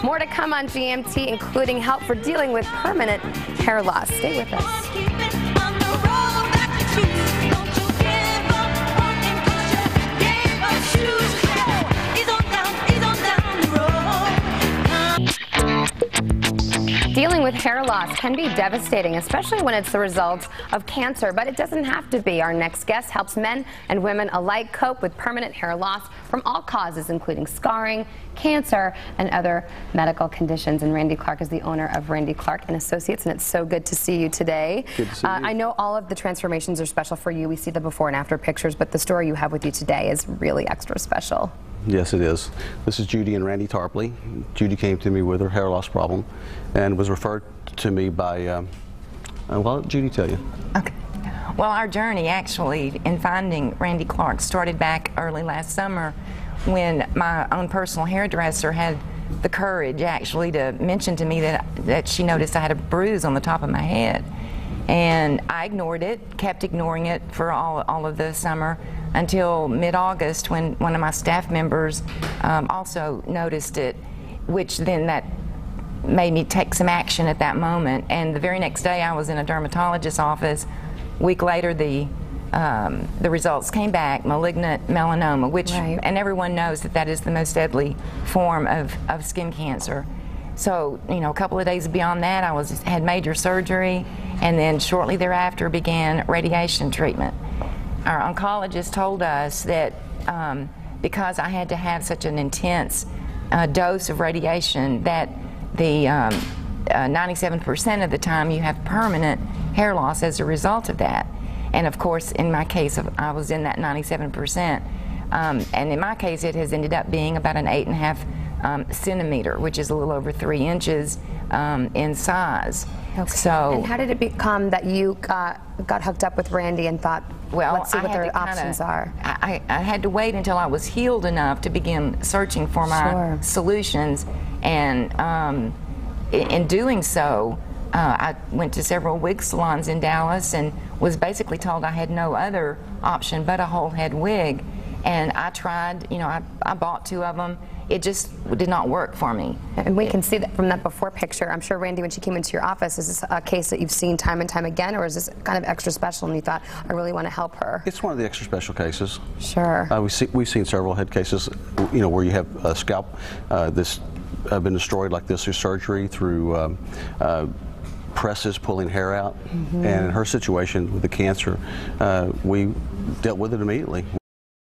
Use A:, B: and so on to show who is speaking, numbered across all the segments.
A: More to come on GMT, including help for dealing with permanent hair loss. Stay with us. Dealing with hair loss can be devastating, especially when it's the result of cancer, but it doesn't have to be. Our next guest helps men and women alike cope with permanent hair loss from all causes, including scarring, cancer, and other medical conditions. And Randy Clark is the owner of Randy Clark & Associates, and it's so good to see you today.
B: Good to see you.
A: I know all of the transformations are special for you. We see the before and after pictures, but the story you have with you today is really extra special.
B: Yes, it is. This is Judy and Randy Tarpley. Judy came to me with her hair loss problem and was referred to me by, well, Judy tell you.
C: Okay. Well, our journey actually in finding Randy Clark started back early last summer when my own personal hairdresser had the courage actually to mention to me that she noticed I had a bruise on the top of my head. And I ignored it, kept ignoring it for all of the summer until mid-August when one of my staff members also noticed it, which then that made me take some action at that moment. And the very next day I was in a dermatologist's office. A week later the results came back, malignant melanoma, which,
A: right.
C: And everyone knows that is the most deadly form of skin cancer. So, you know, a couple of days beyond that, I had major surgery, and then shortly thereafter began radiation treatment. Our oncologist told us that because I had to have such an intense dose of radiation, that the 97% of the time you have permanent hair loss as a result of that. And of course, in my case, I was in that 97%. And in my case, it has ended up being about an 8.5 centimeter, which is a little over 3 inches in size.
A: Okay.
C: So,
A: and how did it become that you got hooked up with Randy and thought, well, let's see what their options are?
C: I had to wait until I was healed enough to begin searching for my solutions, and in doing so, I went to several wig salons in Dallas and was basically told I had no other option but a whole head wig. And I tried, you know, I bought 2 of them. It just did not work for me.
A: And we can see that from that before picture. I'm sure, Randy, when she came into your office, is this a case that you've seen time and time again, or is this kind of extra special and you thought, I really want to help her?
B: It's one of the extra special cases.
A: Sure.
B: We've seen several head cases, you know, where you have a scalp that's been destroyed like this through surgery, through presses pulling hair out. And in her situation with the cancer, we dealt with it immediately.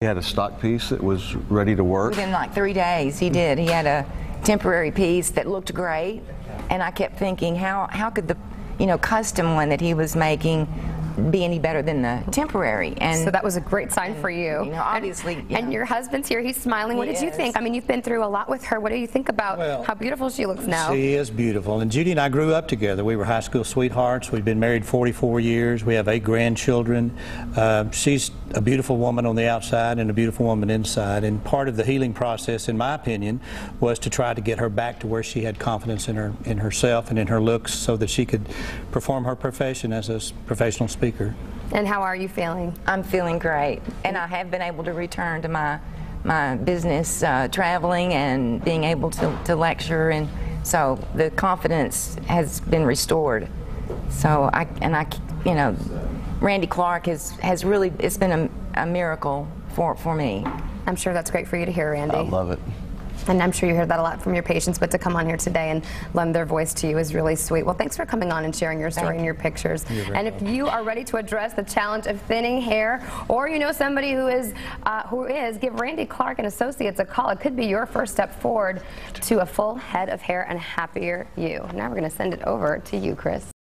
B: He had a stock piece that was ready to work.
C: Within like 3 days, he did. He had a temporary piece that looked great, and I kept thinking, how could the, you know, custom one that he was making be any better than the temporary? And
A: so that was a great sign for you.
C: You know, obviously.
A: And your husband's here. He's smiling. What did you think? I mean, you've been through a lot with her. What do you think about how beautiful she looks now?
D: She is beautiful. And Judy and I grew up together. We were high school sweethearts. We've been married 44 years. We have 8 grandchildren. She's a beautiful woman on the outside and a beautiful woman inside. And part of the healing process, in my opinion, was to try to get her back to where she had confidence in herself and in her looks, so that she could perform her profession as a professional speaker.
A: And how are you feeling?
C: I'm feeling great, and I have been able to return to my business, traveling and being able to lecture, and so the confidence has been restored. So you know, Randy Clark has really, it's been a miracle for me.
A: I'm sure that's great for you to hear, Randy.
B: I love it.
A: And I'm sure you hear that a lot from your patients, but to come on here today and lend their voice to you is really sweet. Well, thanks for coming on and sharing your story and your pictures. And if you are ready to address the challenge of thinning hair, or you know somebody who is, give Randy Clark & Associates a call. It could be your first step forward to a full head of hair and a happier you. Now we're going to send it over to you, Chris.